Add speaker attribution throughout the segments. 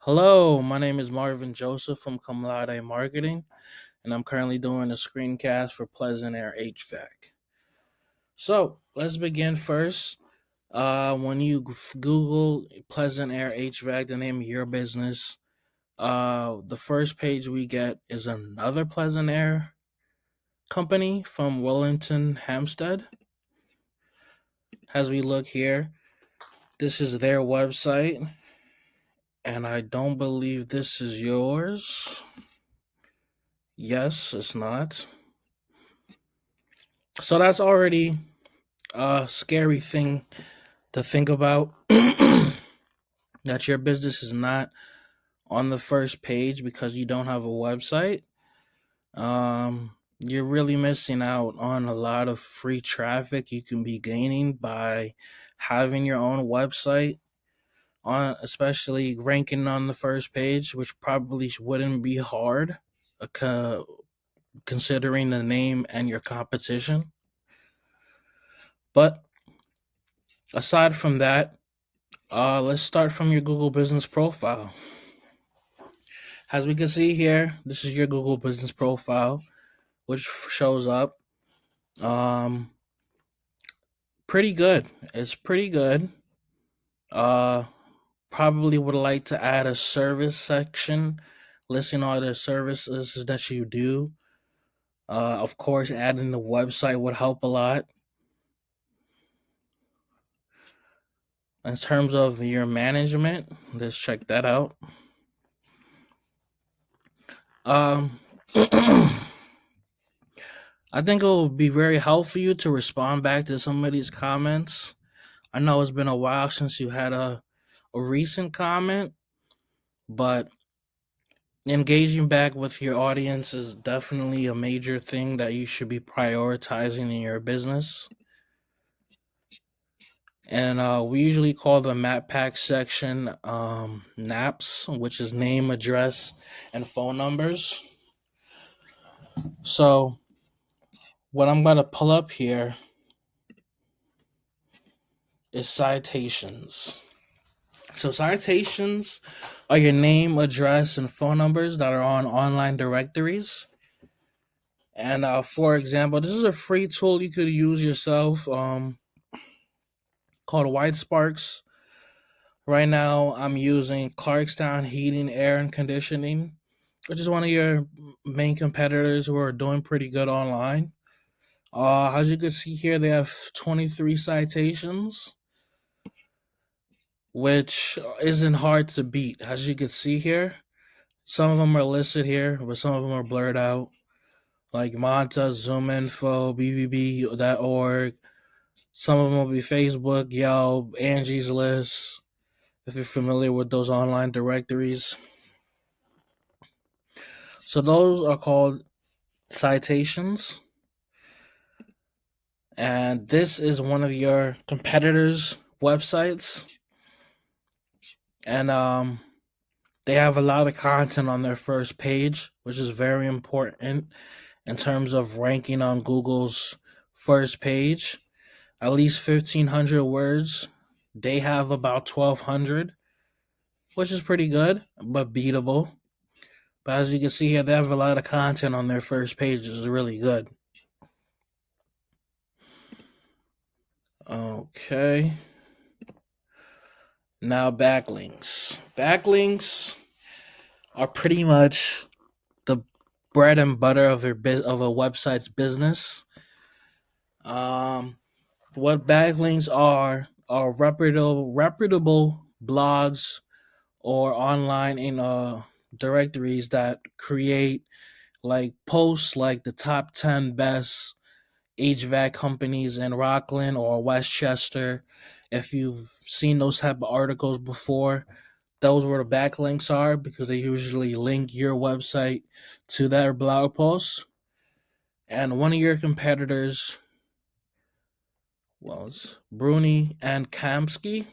Speaker 1: Hello, my name is Marvin Joseph from Cum Laude Marketing, and I'm currently doing a screencast for Pleasant Air HVAC. So let's begin first. When you Google Pleasant Air HVAC, the name of your business, the first page we get is another Pleasant Air company from Wellington, Hampstead. As we look here, this is their website, and I don't believe this is yours. Yes, it's not. So that's already a scary thing to think about. That your business is not on the first page because you don't have a website. You're really missing out on a lot of free traffic you can be gaining by having your own website on, especially ranking on the first page, which probably wouldn't be hard, considering the name and your competition. But aside from that, let's start from your Google Business profile. As we can see here, this is your Google Business profile, which shows up. Um, Pretty good. It's pretty good. Uh, Probably would like to add a service section, listing all the services that you do. Of course, adding the website would help a lot. In terms of your management, let's check that out. Um, I think it will be very helpful for you to respond back to some of these comments. I know it's been a while since you had a recent comment, but engaging back with your audience is definitely a major thing that you should be prioritizing in your business. And we usually call the map pack section NAPS, which is name, address, and phone numbers. So what I'm going to pull up here is citations. So citations are your name, address, and phone numbers that are on online directories. And for example, this is a free tool you could use yourself called White Sparks. Right now, I'm using Clarkstown Heating, Air, and Conditioning, which is one of your main competitors who are doing pretty good online. As you can see here, they have 23 citations, which isn't hard to beat. As you can see here, some of them are listed here, but some of them are blurred out, like Monta, ZoomInfo, BBB.org. Some of them will be Facebook, Yelp, Angie's List, if you're familiar with those online directories. So those are called citations. And this is one of your competitors' websites. And they have a lot of content on their first page, which is very important in terms of ranking on Google's first page. At least 1,500 words. They have about 1,200, which is pretty good, but beatable. But as you can see here, they have a lot of content on their first page, which is really good. Okay. Now backlinks. Backlinks are pretty much the bread and butter of a website's business. What backlinks are reputable blogs or online in directories that create like posts like the top 10 best HVAC companies in Rockland or Westchester. If you've seen those type of articles before, those where the backlinks are because they usually link your website to their blog posts. And one of your competitors was Bruni and Kamsky,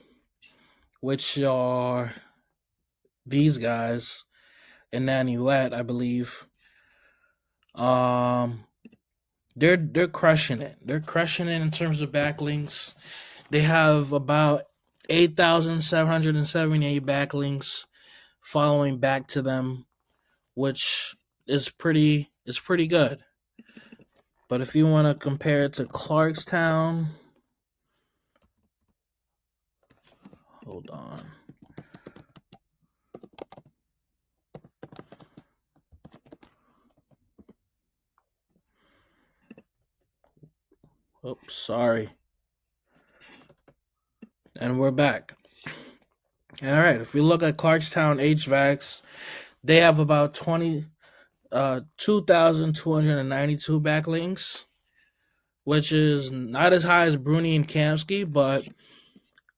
Speaker 1: which are these guys in Nanuet, I believe. They're crushing it. They're crushing it in terms of backlinks. They have about 8,778 backlinks following back to them, which is pretty good. But if you want to compare it to Clarkstown, hold on. Oops, sorry. And we're back. All right, if we look at Clarkstown HVACs, they have about 2,292 backlinks, which is not as high as Bruni and Kamsky, but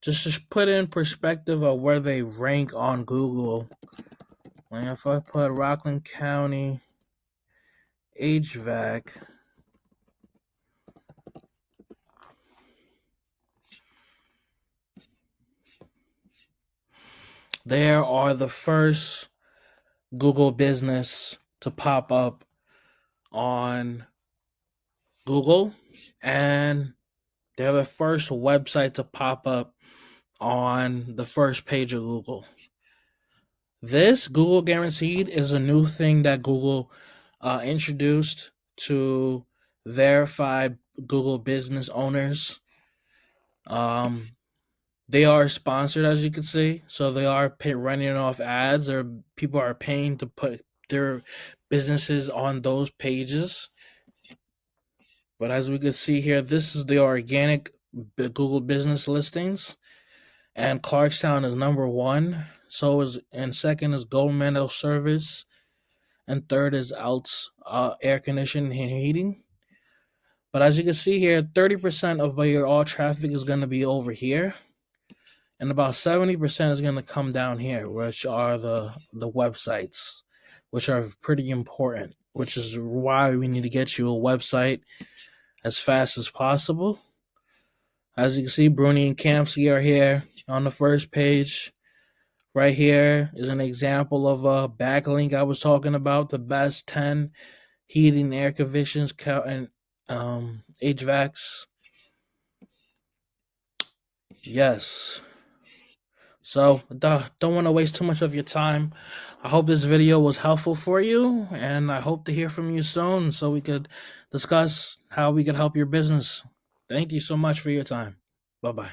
Speaker 1: just to put in perspective of where they rank on Google. Like if I put Rockland County HVAC, they are the first Google business to pop up on Google, and they're the first website to pop up on the first page of Google. This Google Guaranteed is a new thing that Google introduced to verify Google business owners. They are sponsored, as you can see, so they are running off ads, or people are paying to put their businesses on those pages. But as we can see here, this is the organic Google business listings, and Clarkstown is number one. So is, and second is governmental service, and third is air conditioning and heating. But as you can see here, 30% of your all traffic is going to be over here, and about 70% is going to come down here, which are the websites, which are pretty important, which is why we need to get you a website as fast as possible. As you can see, Bruni and Kamsky are here on the first page. Right here is an example of a backlink I was talking about, the best 10 heating, air conditioners, and HVACs. Yes. So don't want to waste too much of your time. I hope this video was helpful for you, and I hope to hear from you soon so we could discuss how we could help your business. Thank you so much for your time. Bye-bye.